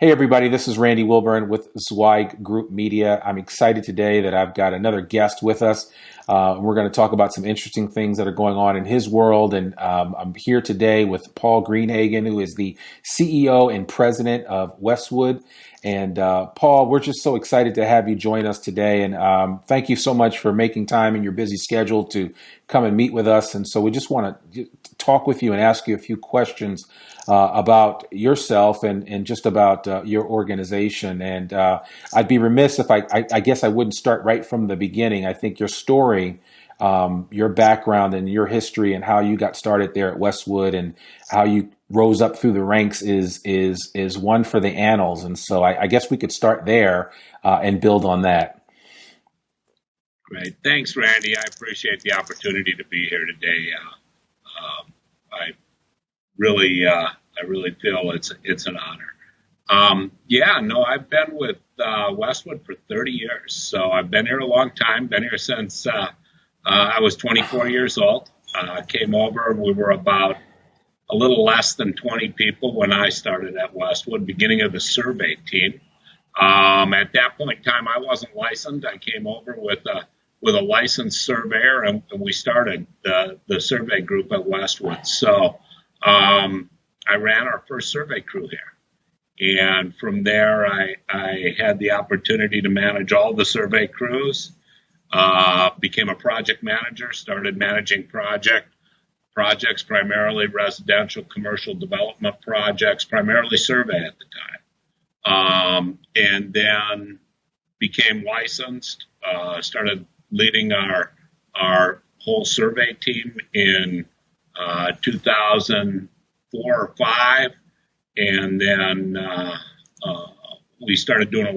Hey, everybody, this is Randy Wilburn with Zweig Group Media. I'm excited today that I've got another guest with us. We're going to talk about some interesting things that are going on in his world. And I'm here today with Paul.Greenhagen, who is the CEO and president of Westwood. And Paul, we're just so excited to have you join us today. And thank you so much for making time in your busy schedule to come and meet with us. And so we just want to talk with you and ask you a few questions about yourself and just about your organization. And I'd be remiss if I guess I wouldn't start right from the beginning. I think your story, your background and your history and how you got started there at Westwood and how you rose up through the ranks is one for the annals. And so I guess we could start there and build on that. Great. Thanks, Randy. I appreciate the opportunity to be here today. I really feel it's an honor. I've been with Westwood for 30 years, so I've been here a long time. Been here since I was 24 years old. Came over. We were about a little less than 20 people when I started at Westwood, beginning of the survey team. At that point in time, I wasn't licensed. I came over with a licensed surveyor, and we started the survey group at Westwood. So I ran our first survey crew here. And from there, I had the opportunity to manage all the survey crews, became a project manager, started managing projects, primarily residential, commercial development projects, primarily survey at the time. And then became licensed, started leading our whole survey team in 2004 or 5, and then I started doing a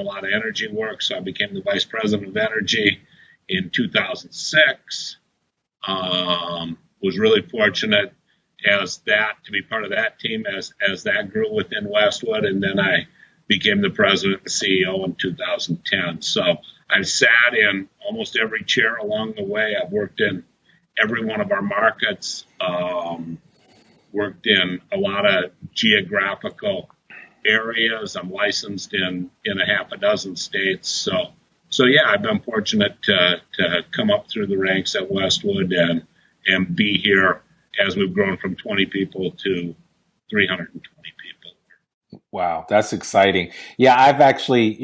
lot of energy work. So I became the vice president of energy in 2006. Was really fortunate to be part of that team as that grew within Westwood, and then I became the president and CEO in 2010. So I've sat in almost every chair along the way. I've worked in every one of our markets, worked in a lot of geographical areas. I'm licensed in a half a dozen states. So yeah, I've been fortunate to come up through the ranks at Westwood and be here as we've grown from 20 people to 320 people. Wow, that's exciting. Yeah, I've actually,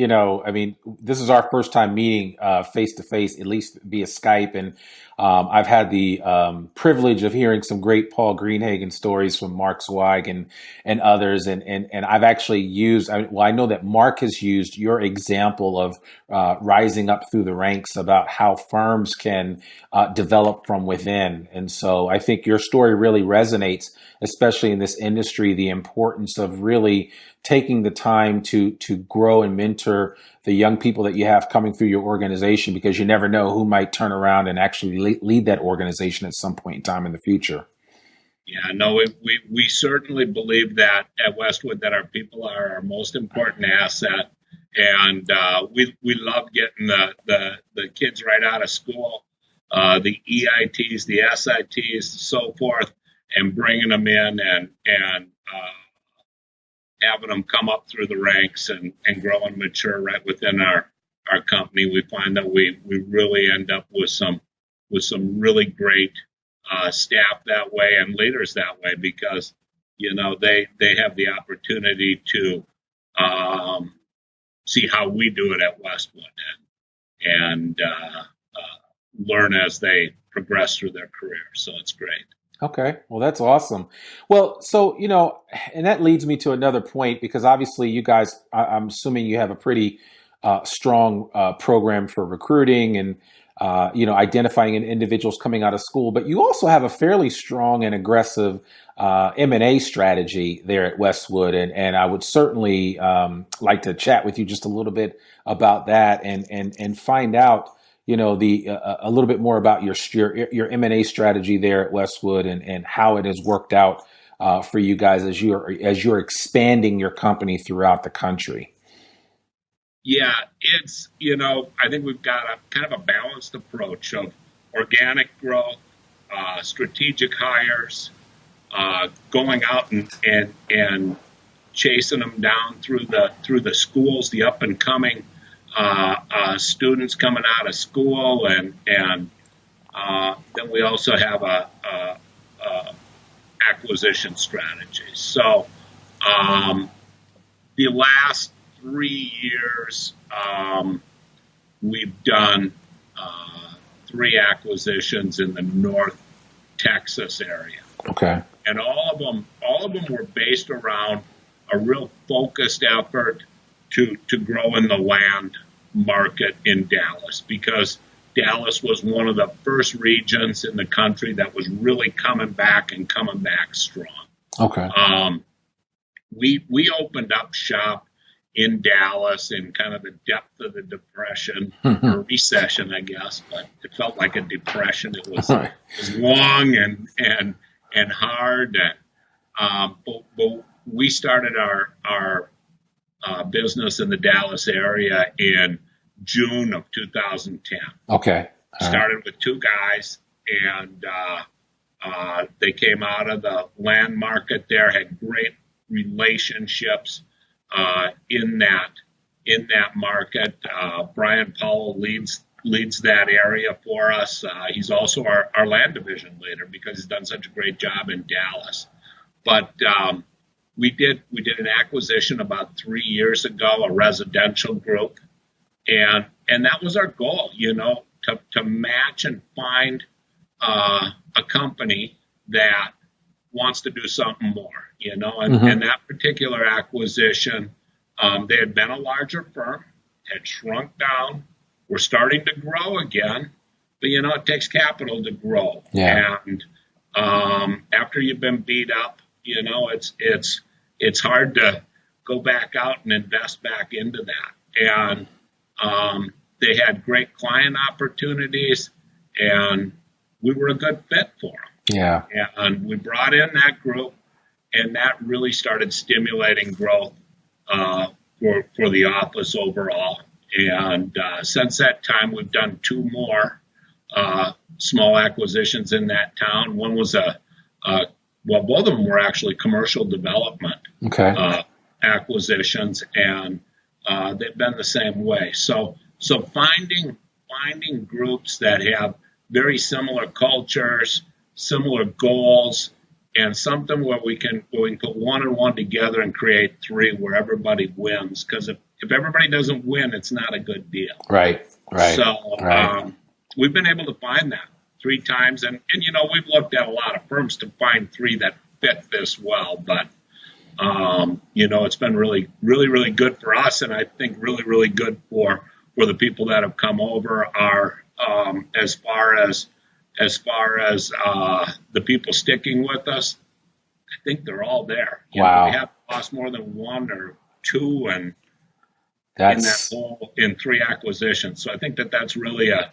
this is our first time meeting face to face, at least via Skype. And I've had the privilege of hearing some great Paul.Greenhagen stories from Mark Zweig and others. And I've actually I know that Mark has used your example of rising up through the ranks about how firms can develop from within. And so I think your story really resonates, especially in this industry, the importance of really taking the time to grow and mentor the young people that you have coming through your organization, because you never know who might turn around and actually lead that organization at some point in time in the future. Yeah, no, we certainly believe that at Westwood, that our people are our most important asset. And we love getting the kids right out of school, the EITs, the SITs, so forth, and bringing them in and having them come up through the ranks and grow and mature right within our company. We find that we really end up with some really great staff that way and leaders that way, because they have the opportunity to see how we do it at Westwood and learn as they progress through their career. So it's great. Okay. Well, that's awesome. Well, so, and that leads me to another point, because obviously you guys, I'm assuming you have a pretty strong program for recruiting and, identifying individuals coming out of school, but you also have a fairly strong and aggressive M&A strategy there at Westwood. And I would certainly like to chat with you just a little bit about that and find out a little bit more about your M&A strategy there at Westwood and how it has worked out for you guys as you're expanding your company throughout the country. Yeah, it's, I think we've got a kind of a balanced approach of organic growth, strategic hires, going out and chasing them down through the schools, the up and coming students coming out of school, and then we also have a acquisition strategy. So the last 3 years, we've done 3 acquisitions in the North Texas area. Okay. And all of them were based around a real focused effort to grow in the land market in Dallas, because Dallas was one of the first regions in the country that was really coming back strong. Okay. We opened up shop in Dallas in kind of the depth of the depression or recession, I guess, but it felt like a depression. It was long and hard. But we started our business in the Dallas area in June of 2010. Okay. Started with 2 guys, and they came out of the land market there, had great relationships in that market. Brian Powell leads that area for us. He's also our land division leader because he's done such a great job in Dallas. But we did an acquisition about 3 years ago, a residential group, and that was our goal, to match and find a company that wants to do something more, and that particular acquisition, they had been a larger firm, had shrunk down, were starting to grow again, but it takes capital to grow. Yeah. And after you've been beat up, it's hard to go back out and invest back into that. And they had great client opportunities, and we were a good fit for them. Yeah. And we brought in that group, and that really started stimulating growth for the office overall. And since that time, we've done 2 more small acquisitions in that town. One was both of them were actually commercial development acquisitions, and they've been the same way. So finding groups that have very similar cultures, similar goals, and something where we can put 1 and 1 together and create 3 where everybody wins. Because if everybody doesn't win, it's not a good deal. Right. So we've been able to find that 3 times, and we've looked at a lot of firms to find 3 that fit this well, but it's been really, really, really good for us, and I think really, really good for the people that have come over. Are as far as the people sticking with us, I think they're all there. Wow. We haven't lost more than 1 or 2, and in 3 acquisitions. So I think that's really a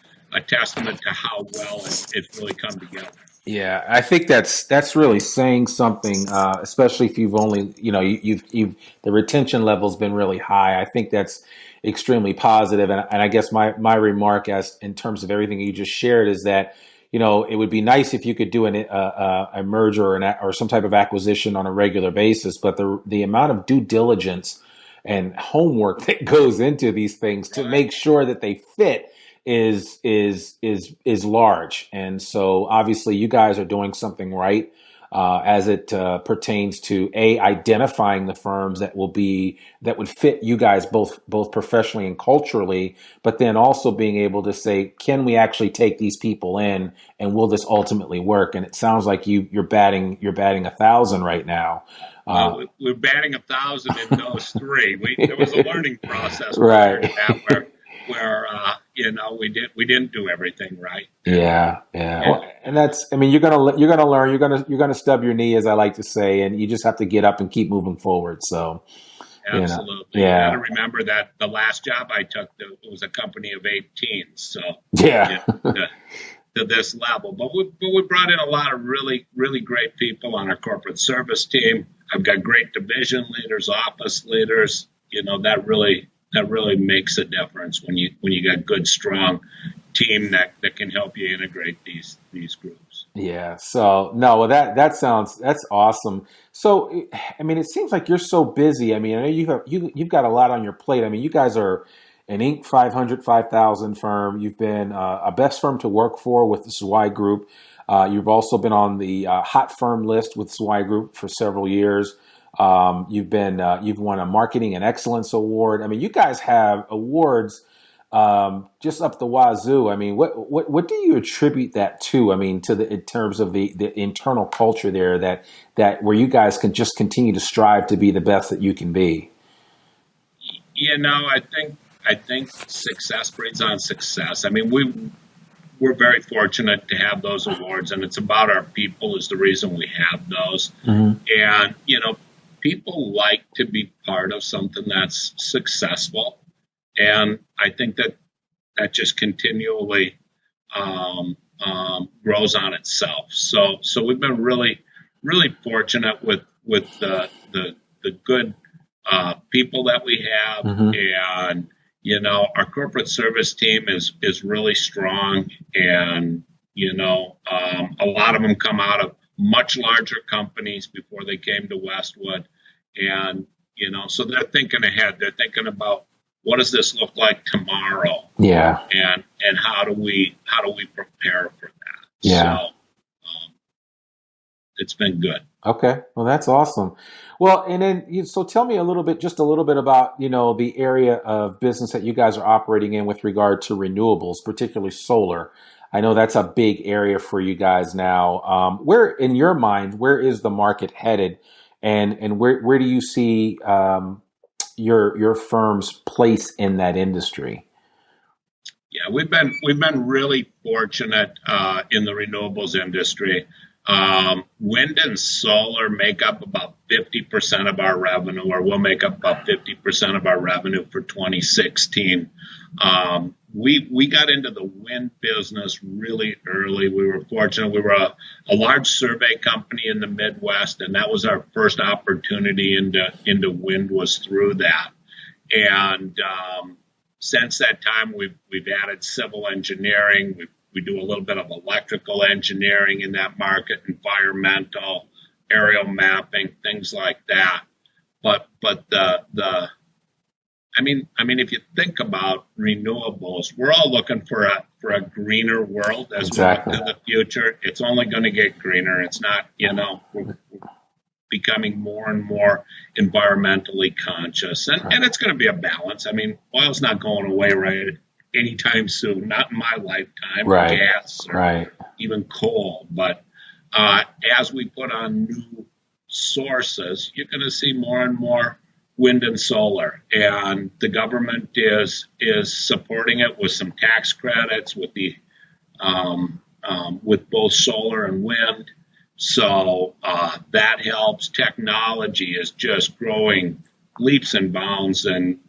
testament to how well it's really come together. Yeah, I think that's really saying something, especially if you've only, you've the retention level's been really high. I think that's extremely positive. And I guess my remark as in terms of everything you just shared is that, it would be nice if you could do a merger or some type of acquisition on a regular basis, but the amount of due diligence and homework that goes into these things to make sure that they fit is large. And so obviously you guys are doing something right as it pertains to identifying the firms that would fit you guys both professionally and culturally, but then also being able to say, can we actually take these people in, and will this ultimately work? And it sounds like you're batting 1,000 right now. We're batting 1,000 in those 3. There was a learning process, right? Where we didn't do everything right. Yeah. Well, and that's, you're gonna learn. You're gonna stub your knee, as I like to say, and you just have to get up and keep moving forward. So, absolutely. You got to remember that the last job I took, it was a company of 18. So to this level, but we brought in a lot of really, really great people on our corporate service team. I've got great division leaders, office leaders. That really makes a difference when you got good, strong team that can help you integrate these groups. Yeah. So no, well that's awesome. So I mean, it seems like you're so busy. I mean, I know you've got a lot on your plate. I mean, you guys are an Inc. 500, 5,000 firm. You've been a best firm to work for with the Zweig Group. You've also been on the hot firm list with Zweig Group for several years. You've won a marketing and excellence award. I mean, you guys have awards just up the wazoo. I mean, what do you attribute that to? I mean, in terms of the internal culture there that where you guys can just continue to strive to be the best that you can be. I think success breeds on success. I mean, we're very fortunate to have those awards, and it's about our people is the reason we have those. Mm-hmm. And people like to be part of something that's successful. And I think that just continually grows on itself. So we've been really, really fortunate with the good people that we have, Mm-hmm. and our corporate service team is really strong, and a lot of them come out of much larger companies before they came to Westwood, and so they're thinking ahead. They're thinking about, what does this look like tomorrow? Yeah. And how do we prepare for that? Yeah. So it's been good. Okay. Well, that's awesome. Well, and then so tell me just a little bit about the area of business that you guys are operating in with regard to renewables, particularly solar. I know that's a big area for you guys now. Where, in your mind, where is the market headed, and where do you see your firm's place in that industry? Yeah, we've been really fortunate in the renewables industry. Wind and solar make up about 50% of our revenue, or will make up about 50% of our revenue for 2016. We got into the wind business really early. We were fortunate. We were a large survey company in the Midwest, and that was our first opportunity into wind, was through that. And since that time, we've added civil engineering. We do a little bit of electrical engineering in that market, environmental, aerial mapping, things like that. But I mean, if you think about renewables, we're all looking for a greener world as Exactly. we look to the future. It's only going to get greener. It's not, we're becoming more and more environmentally conscious, and it's going to be a balance. I mean, oil's not going away right anytime soon, not in my lifetime, Right. gas or Right. even coal. But as we put on new sources, you're going to see more and more wind and solar, and the government is supporting it with some tax credits with the with both solar and wind. So that helps. Technology is just growing leaps and bounds in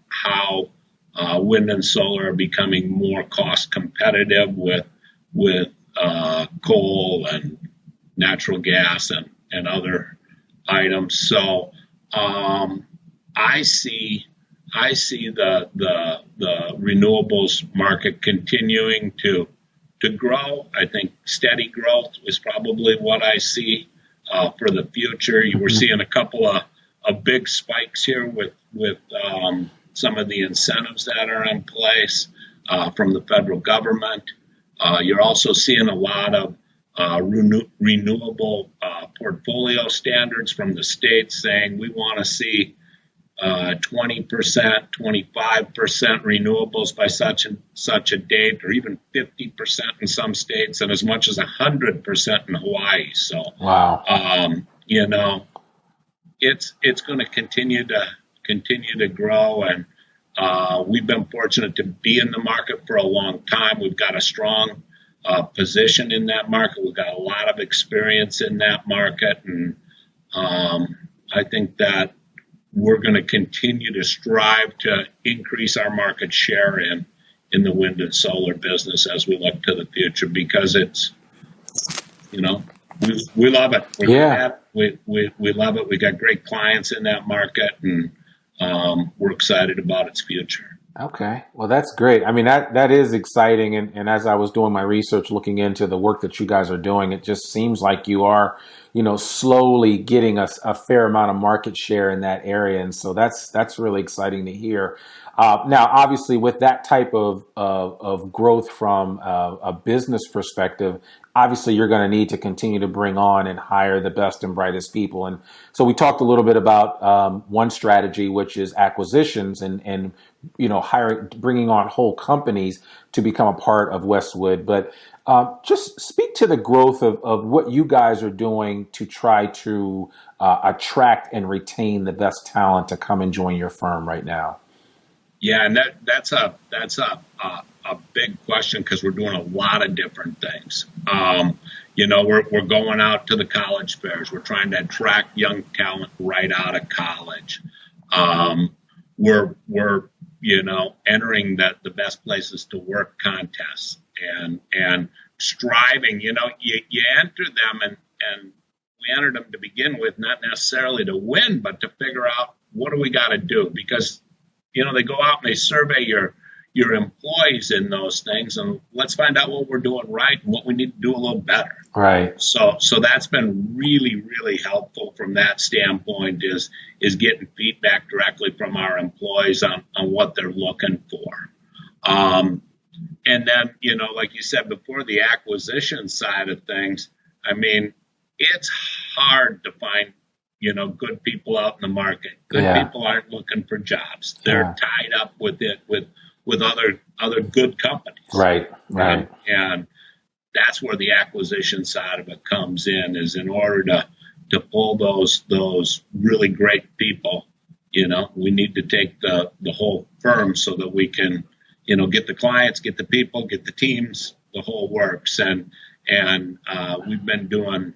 how wind and solar are becoming more cost competitive with coal and natural gas and other items. So I see the renewables market continuing to grow. I think steady growth is probably what I see for the future. We're seeing a couple of big spikes here with some of the incentives that are in place from the federal government. You're also seeing a lot of renewable portfolio standards from the states saying we want to see 20%, 25% renewables by such and such a date, or even 50% in some states, and as much as 100% in Hawaii. So, Wow. It's going to continue to grow, and we've been fortunate to be in the market for a long time. We've got a strong position in that market. We've got a lot of experience in that market, and I think that we're going to continue to strive to increase our market share in the wind and solar business as we look to the future, because it's, we love it. We love it. We got great clients in that market, and we're excited about its future. Okay. Well, that's great. I mean, that is exciting. And as I was doing my research, looking into the work that you guys are doing, it just seems like you are, slowly getting a fair amount of market share in that area. And so that's really exciting to hear. Now, obviously, with that type of growth from a business perspective, obviously you're going to need to continue to bring on and hire the best and brightest people. And so we talked a little bit about one strategy, which is acquisitions and hiring, bringing on whole companies to become a part of Westwood. But just speak to the growth of what you guys are doing to try to attract and retain the best talent to come and join your firm right now. Yeah, and that's a big question because we're doing a lot of different things. We're going out to the college fairs. We're trying to attract young talent right out of college. We're entering the best places to work contests and striving. You enter them and we entered them to begin with, not necessarily to win, but to figure out what do we got to do because they go out and they survey your employees in those things, and let's find out what we're doing right and what we need to do a little better. Right. So that's been really, really helpful from that standpoint is getting feedback directly from our employees on what they're looking for. And then, like you said before, the acquisition side of things, I mean, it's hard to find good people out in the market. Good people aren't looking for jobs. They're tied up with other good companies. Right. And that's where the acquisition side of it comes in order to pull those really great people, we need to take the whole firm so that we can, get the clients, get the people, get the teams, the whole works. And we've been doing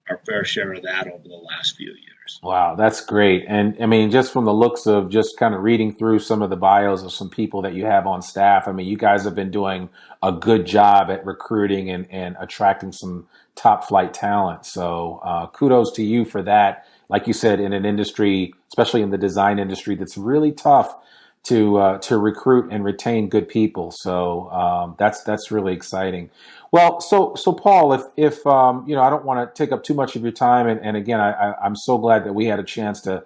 our fair share of that over the last few years. Wow, that's great. And I mean, just from the looks of just kind of reading through some of the bios of some people that you have on staff, I mean, you guys have been doing a good job at recruiting and attracting some top flight talent. So kudos to you for that. Like you said, in an industry, especially in the design industry, that's really tough to recruit and retain good people. So that's really exciting. Well, so Paul, if I don't want to take up too much of your time, and again, I'm so glad that we had a chance to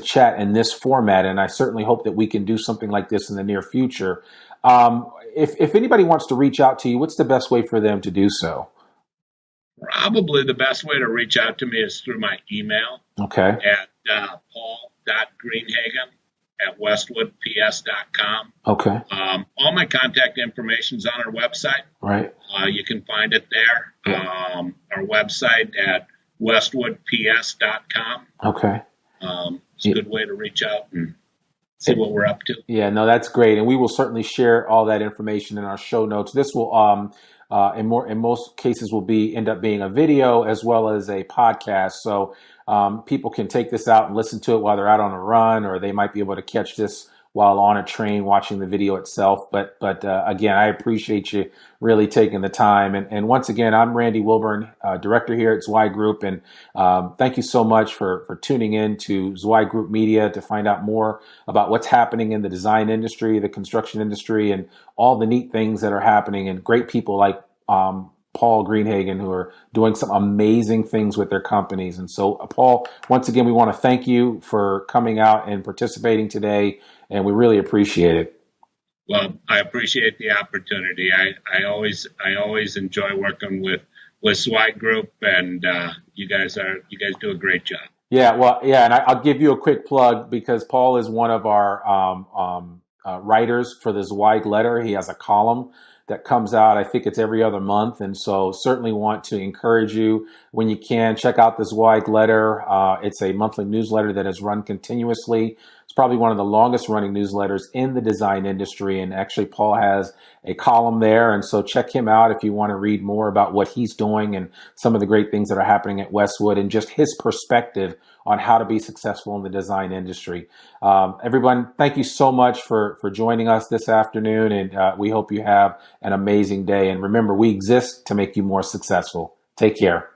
chat in this format, and I certainly hope that we can do something like this in the near future. If anybody wants to reach out to you, what's the best way for them to do so? Probably the best way to reach out to me is through my email. Okay. At Paul.Greenhagen at westwoodps.com. Okay. All my contact information is on our website. Right. You can find it there. Yeah. Our website at westwoodps.com. Okay. It's a good way to reach out and see what we're up to. Yeah, no, that's great. And we will certainly share all that information in our show notes. This will, in most cases, will end up being a video as well as a podcast. So people can take this out and listen to it while they're out on a run, or they might be able to catch this while on a train watching the video itself. But again, I appreciate you really taking the time. And once again, I'm Randy Wilburn, director here at Zweig Group. And thank you so much for tuning in to Zweig Group Media to find out more about what's happening in the design industry, the construction industry, and all the neat things that are happening, and great people like Paul.Greenhagen, who are doing some amazing things with their companies. And so, Paul, once again, we want to thank you for coming out and participating today, and we really appreciate it. Well, I appreciate the opportunity. I always enjoy working with Zweig Group, and you guys do a great job. Yeah, well, yeah, and I'll give you a quick plug because Paul is one of our writers for the Zweig Letter. He has a column that comes out, I think it's every other month. And so certainly want to encourage you, when you can, check out the Zweig Letter. It's a monthly newsletter that is run continuously. It's probably one of the longest running newsletters in the design industry. And actually, Paul has a column there. And so check him out if you want to read more about what he's doing and some of the great things that are happening at Westwood and just his perspective on how to be successful in the design industry. Everyone, thank you so much for joining us this afternoon. And we hope you have an amazing day. And remember, we exist to make you more successful. Take care.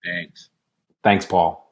Thanks. Thanks, Paul.